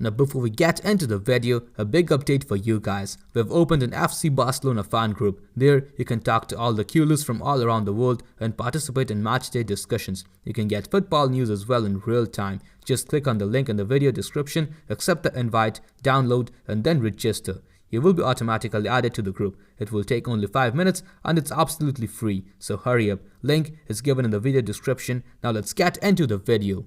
Now before we get into the video, a big update for you guys. We've opened an FC Barcelona fan group. There you can talk to all the coolers from all around the world and participate in matchday discussions. You can get football news as well in real time. Just click on the link in the video description, accept the invite, download and then register. You will be automatically added to the group. It will take only 5 minutes and it's absolutely free. So hurry up. Link is given in the video description. Now let's get into the video.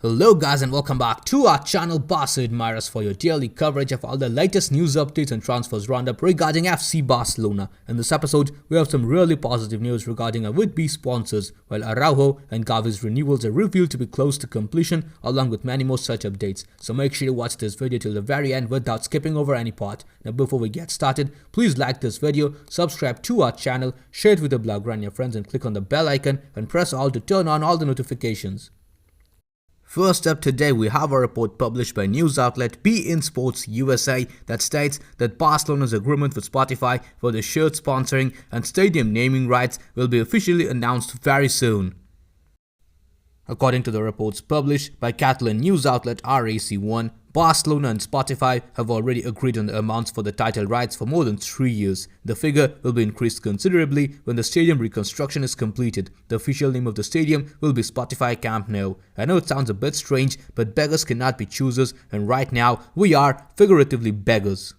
Hello guys and welcome back to our channel Barcaadmirers for your daily coverage of all the latest news updates and transfers roundup regarding FC Barcelona. In this episode, we have some really positive news regarding our would-be sponsors, while Araujo and Xavi's renewals are revealed to be close to completion along with many more such updates. So make sure to watch this video till the very end without skipping over any part. Now before we get started, please like this video, subscribe to our channel, share it with your blogger and your friends and click on the bell icon and press all to turn on all the notifications. First up today, we have a report published by news outlet beIN Sports USA that states that Barcelona's agreement with Spotify for the shirt sponsoring and stadium naming rights will be officially announced very soon. According to the reports published by Catalan news outlet RAC1, Barcelona and Spotify have already agreed on the amounts for the title rights for more than 3 years. The figure will be increased considerably when the stadium reconstruction is completed. The official name of the stadium will be Spotify Camp Nou. I know it sounds a bit strange, but beggars cannot be choosers, and right now we are figuratively beggars.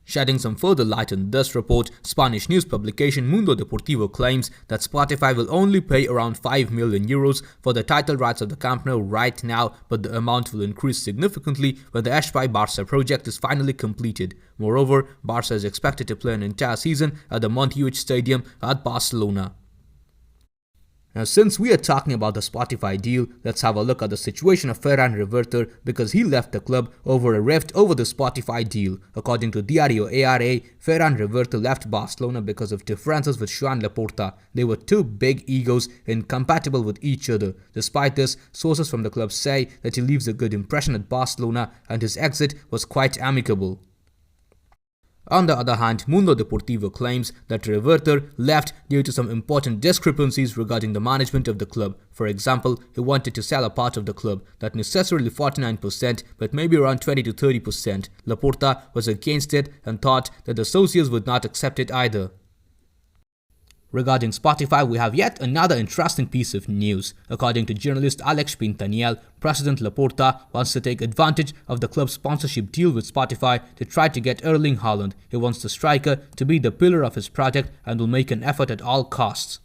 Shedding some further light on this report, Spanish news publication Mundo Deportivo claims that Spotify will only pay around 5 million euros for the title rights of the Camp Nou right now, but the amount will increase significantly when the Espai Barca project is finally completed. Moreover, Barca is expected to play an entire season at the Montjuic Stadium at Barcelona. Now since we are talking about the Spotify deal, let's have a look at the situation of Ferran Reverter because he left the club over a rift over the Spotify deal. According to Diario ARA, Ferran Reverter left Barcelona because of differences with Joan Laporta. They were two big egos incompatible with each other. Despite this, sources from the club say that he leaves a good impression at Barcelona and his exit was quite amicable. On the other hand, Mundo Deportivo claims that Reverter left due to some important discrepancies regarding the management of the club. For example, he wanted to sell a part of the club, not necessarily 49%, but maybe around 20 to 30%. Laporta was against it and thought that the associates would not accept it either. Regarding Spotify, we have yet another interesting piece of news. According to journalist Alex Pintaniel, President Laporta wants to take advantage of the club's sponsorship deal with Spotify to try to get Erling Haaland. He wants the striker to be the pillar of his project and will make an effort at all costs.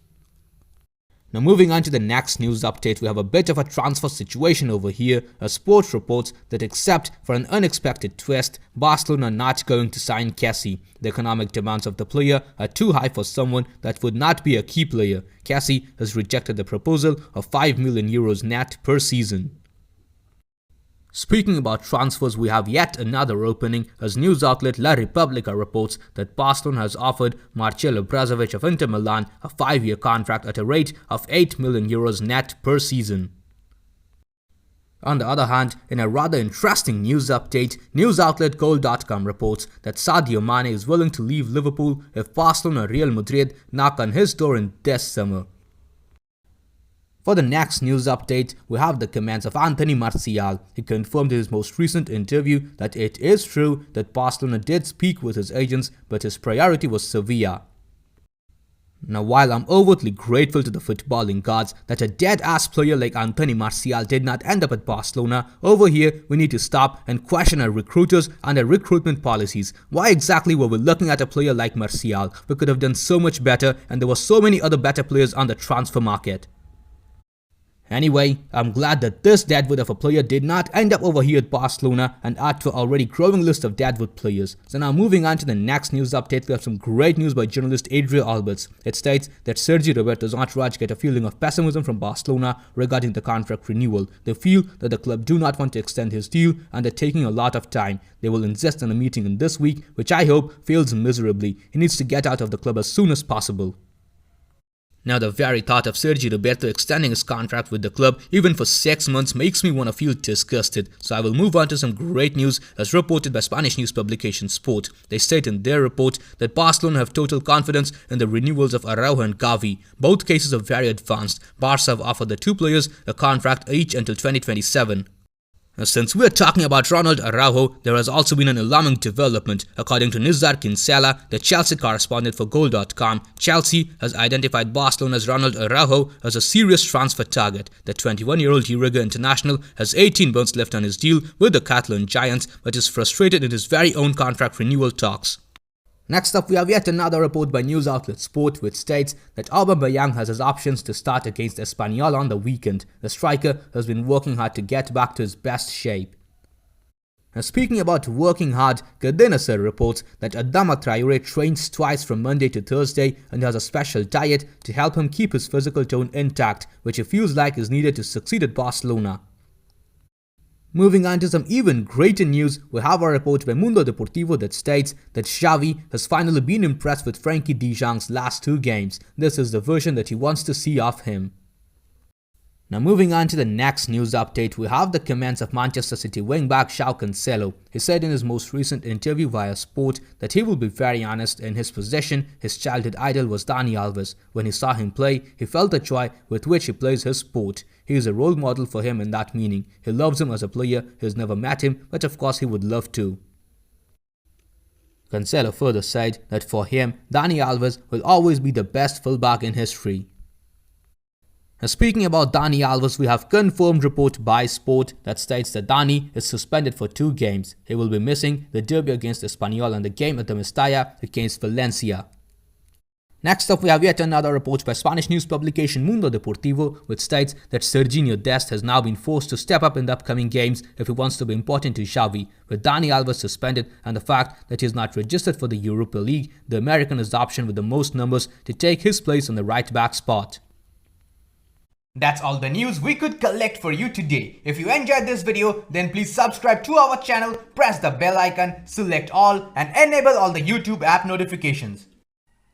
Now moving on to the next news update, we have a bit of a transfer situation over here. A Sport reports that except for an unexpected twist, Barcelona are not going to sign Kessie. The economic demands of the player are too high for someone that would not be a key player. Kessie has rejected the proposal of 5 million euros net per season. Speaking about transfers, we have yet another opening as news outlet La Repubblica reports that Barcelona has offered Marcelo Brozovic of Inter Milan a 5-year contract at a rate of 8 million euros net per season. On the other hand, in a rather interesting news update, news outlet Goal.com reports that Sadio Mane is willing to leave Liverpool if Barcelona and Real Madrid knock on his door in this summer. For the next news update, we have the comments of Anthony Marcelo. He confirmed in his most recent interview that it is true that Barcelona did speak with his agents, but his priority was Sevilla. Now while I'm overtly grateful to the footballing gods that a dead-ass player like Anthony Marcelo did not end up at Barcelona, over here we need to stop and question our recruiters and their recruitment policies. Why exactly were we looking at a player like Marcelo? We could have done so much better and there were so many other better players on the transfer market. Anyway, I'm glad that this deadwood of a player did not end up over here at Barcelona and add to an already growing list of deadwood players. So now moving on to the next news update, we have some great news by journalist Adria Alberts. It states that Sergi Roberto's entourage get a feeling of pessimism from Barcelona regarding the contract renewal. They feel that the club do not want to extend his deal and they're taking a lot of time. They will insist on a meeting in this week, which I hope fails miserably. He needs to get out of the club as soon as possible. Now the very thought of Sergi Roberto extending his contract with the club even for 6 months makes me want to feel disgusted, so I will move on to some great news as reported by Spanish news publication Sport. They state in their report that Barcelona have total confidence in the renewals of Araujo and Xavi. Both cases are very advanced. Barca have offered the two players a contract each until 2027. Since we're talking about Ronald Araujo, there has also been an alarming development. According to Nizar Kinsella, the Chelsea correspondent for Goal.com, Chelsea has identified Barcelona's Ronald Araujo as a serious transfer target. The 21-year-old Uruguay international has 18 months left on his deal with the Catalan Giants, but is frustrated in his very own contract renewal talks. Next up, we have yet another report by news outlet Sport, which states that Aubameyang has his options to start against Espanyol on the weekend. The striker has been working hard to get back to his best shape. Now, speaking about working hard, Cadena reports that Adama Traore trains twice from Monday to Thursday and has a special diet to help him keep his physical tone intact, which he feels like is needed to succeed at Barcelona. Moving on to some even greater news, we have a report by Mundo Deportivo that states that Xavi has finally been impressed with Frenkie de Jong's last 2 games. This is the version that he wants to see of him. Now moving on to the next news update, we have the comments of Manchester City wingback João Cancelo. He said in his most recent interview via Sport that he will be very honest. In his possession, his childhood idol was Dani Alves. When he saw him play, he felt the joy with which he plays his sport. He is a role model for him in that meaning. He loves him as a player. He has never met him, but of course he would love to. Cancelo further said that for him, Dani Alves will always be the best fullback in history. Now speaking about Dani Alves, we have confirmed report by Sport that states that Dani is suspended for 2 games. He will be missing the derby against Espanyol and the game at the Mestalla against Valencia. Next up, we have yet another report by Spanish news publication Mundo Deportivo, which states that Serginho Dest has now been forced to step up in the upcoming games if he wants to be important to Xavi. With Dani Alves suspended and the fact that he is not registered for the Europa League, the American is the option with the most numbers to take his place on the right back spot. That's all the news we could collect for you today. If you enjoyed this video, then please subscribe to our channel, press the bell icon, select all and enable all the YouTube app notifications.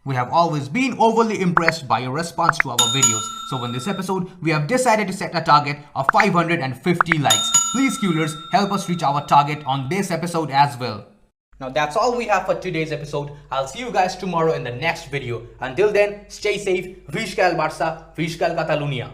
We have always been overly impressed by your response to our videos. So in this episode, we have decided to set a target of 550 likes. Please Qlers, help us reach our target on this episode as well. Now that's all we have for today's episode. I'll see you guys tomorrow in the next video. Until then, stay safe. Visca el Barça, Visca el Catalunya.